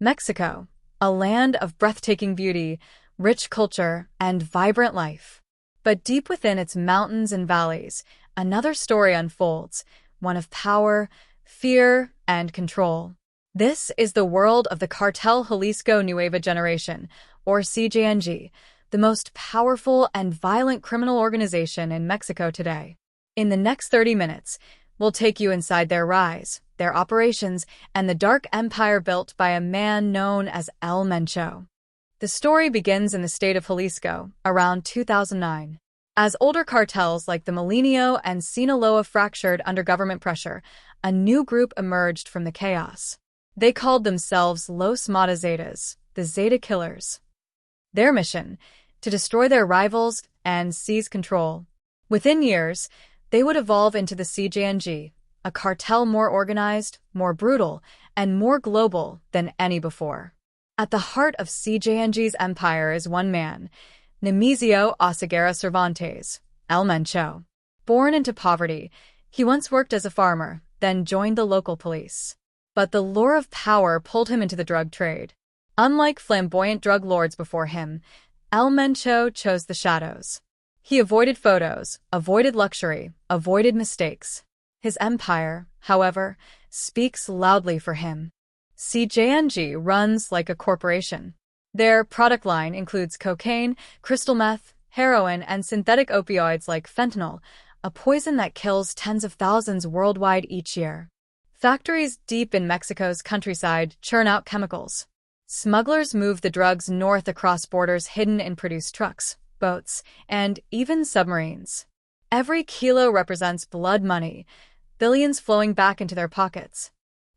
Mexico, a land of breathtaking beauty, rich culture, and vibrant life. But deep within its mountains and valleys, another story unfolds, one of power, fear, and control. This is the world of the Cartel Jalisco Nueva Generación, or CJNG, the most powerful and violent criminal organization in Mexico today. In the next 30 minutes, we'll take you inside their rise, their operations, and the dark empire built by a man known as El Mencho. The story begins in the state of Jalisco, around 2009. As older cartels like the Milenio and Sinaloa fractured under government pressure, a new group emerged from the chaos. They called themselves Los Mata Zetas, the Zeta Killers. Their mission? To destroy their rivals and seize control. Within years, they would evolve into the CJNG, a cartel more organized, more brutal, and more global than any before. At the heart of CJNG's empire is one man, Nemesio Oseguera Cervantes, El Mencho. Born into poverty, he once worked as a farmer, then joined the local police. But the lure of power pulled him into the drug trade. Unlike flamboyant drug lords before him, El Mencho chose the shadows. He avoided photos, avoided luxury, avoided mistakes. His empire, however, speaks loudly for him. CJNG runs like a corporation. Their product line includes cocaine, crystal meth, heroin, and synthetic opioids like fentanyl, a poison that kills tens of thousands worldwide each year. Factories deep in Mexico's countryside churn out chemicals. Smugglers move the drugs north across borders hidden in produced trucks, boats, and even submarines. Every kilo represents blood money, billions flowing back into their pockets.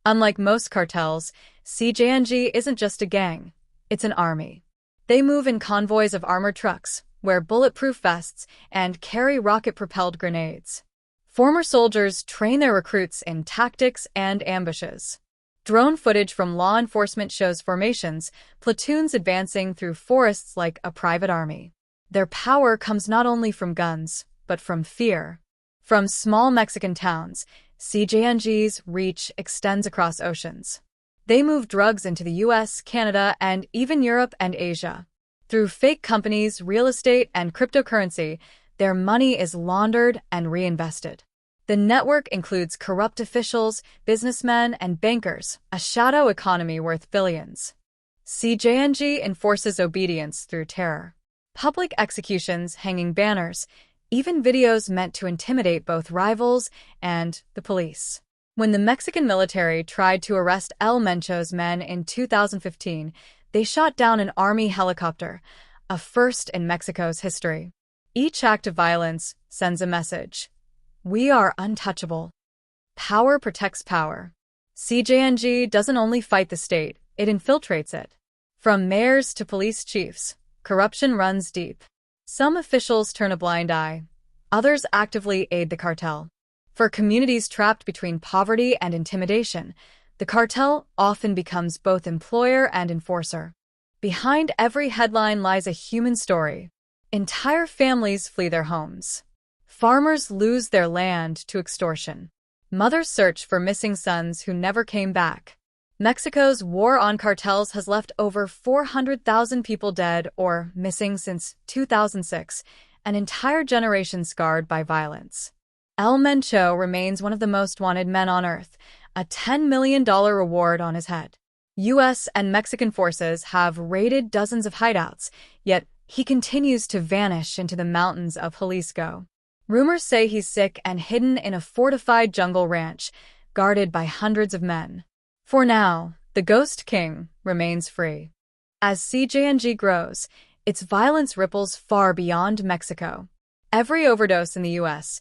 Unlike most cartels, CJNG isn't just a gang, it's an army. They move in convoys of armored trucks, wear bulletproof vests, and carry rocket-propelled grenades. Former soldiers train their recruits in tactics and ambushes. Drone footage from law enforcement shows formations, platoons advancing through forests like a private army. Their power comes not only from guns, but from fear. From small Mexican towns, CJNG's reach extends across oceans. They move drugs into the US, Canada, and even Europe and Asia. Through fake companies, real estate, and cryptocurrency, their money is laundered and reinvested. The network includes corrupt officials, businessmen, and bankers, a shadow economy worth billions. CJNG enforces obedience through terror. Public executions, hanging banners, even videos meant to intimidate both rivals and the police. When the Mexican military tried to arrest El Mencho's men in 2015, they shot down an army helicopter, a first in Mexico's history. Each act of violence sends a message. We are untouchable. Power protects power. CJNG doesn't only fight the state, it infiltrates it. From mayors to police chiefs, corruption runs deep. Some officials turn a blind eye. Others actively aid the cartel. For communities trapped between poverty and intimidation, the cartel often becomes both employer and enforcer. Behind every headline lies a human story. Entire families flee their homes. Farmers lose their land to extortion. Mothers search for missing sons who never came back. Mexico's war on cartels has left over 400,000 people dead or missing since 2006, an entire generation scarred by violence. El Mencho remains one of the most wanted men on earth, a $10 million reward on his head. U.S. and Mexican forces have raided dozens of hideouts, yet he continues to vanish into the mountains of Jalisco. Rumors say he's sick and hidden in a fortified jungle ranch, guarded by hundreds of men. For now, the Ghost King remains free. As CJNG grows, its violence ripples far beyond Mexico. Every overdose in the U.S.,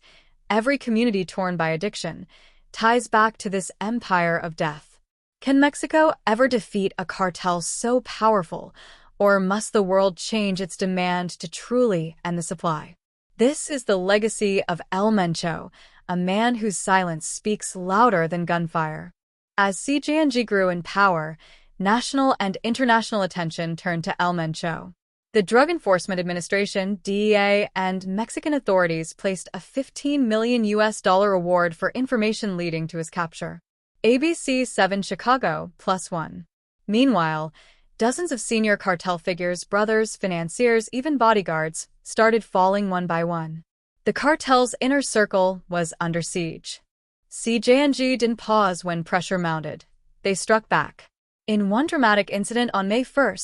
every community torn by addiction, ties back to this empire of death. Can Mexico ever defeat a cartel so powerful, or must the world change its demand to truly end the supply? This is the legacy of El Mencho, a man whose silence speaks louder than gunfire. As CJNG grew in power, national and international attention turned to El Mencho. The Drug Enforcement Administration, DEA, and Mexican authorities placed a $15 million award for information leading to his capture. ABC 7 Chicago +1. Meanwhile, dozens of senior cartel figures, brothers, financiers, even bodyguards, started falling one by one. The cartel's inner circle was under siege. CJNG didn't pause when pressure mounted. They struck back. In one dramatic incident on May 1,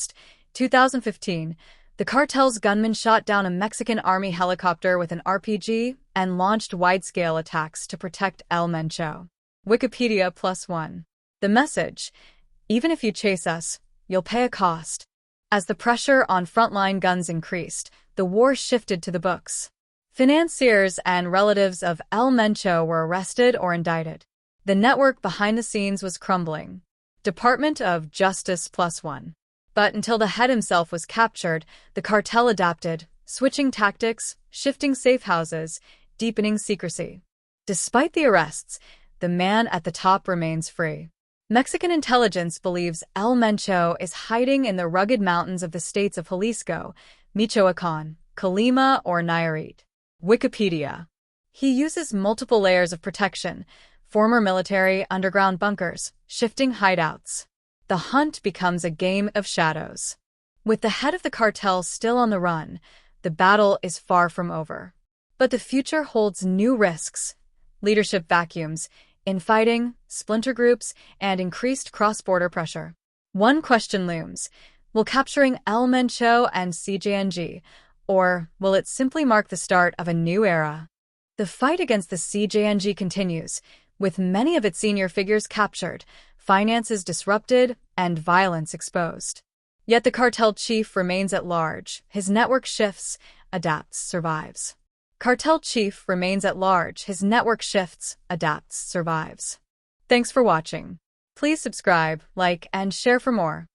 2015, the cartel's gunmen shot down a Mexican army helicopter with an RPG and launched wide-scale attacks to protect El Mencho. Wikipedia +1. The message: even if you chase us, you'll pay a cost. As the pressure on frontline guns increased, the war shifted to the books. Financiers and relatives of El Mencho were arrested or indicted. The network behind the scenes was crumbling. Department of Justice +1. But until the head himself was captured, the cartel adapted, switching tactics, shifting safe houses, deepening secrecy. Despite the arrests, the man at the top remains free. Mexican intelligence believes El Mencho is hiding in the rugged mountains of the states of Jalisco, Michoacán, Colima, or Nayarit. Wikipedia. He uses multiple layers of protection: former military, underground bunkers, shifting hideouts. The hunt becomes a game of shadows. With the head of the cartel still on the run, the battle is far from over. But the future holds new risks: leadership vacuums, infighting, splinter groups, and increased cross-border pressure. One question looms: will capturing El Mencho and CJNG, or will it simply mark the start of a new era? The fight against the CJNG continues, with many of its senior figures captured, finances disrupted, and violence exposed. Yet the cartel chief remains at large. His network shifts, adapts, survives. Cartel chief remains at large. His network shifts, adapts, survives. Thanks for watching. Please subscribe, like, and share for more.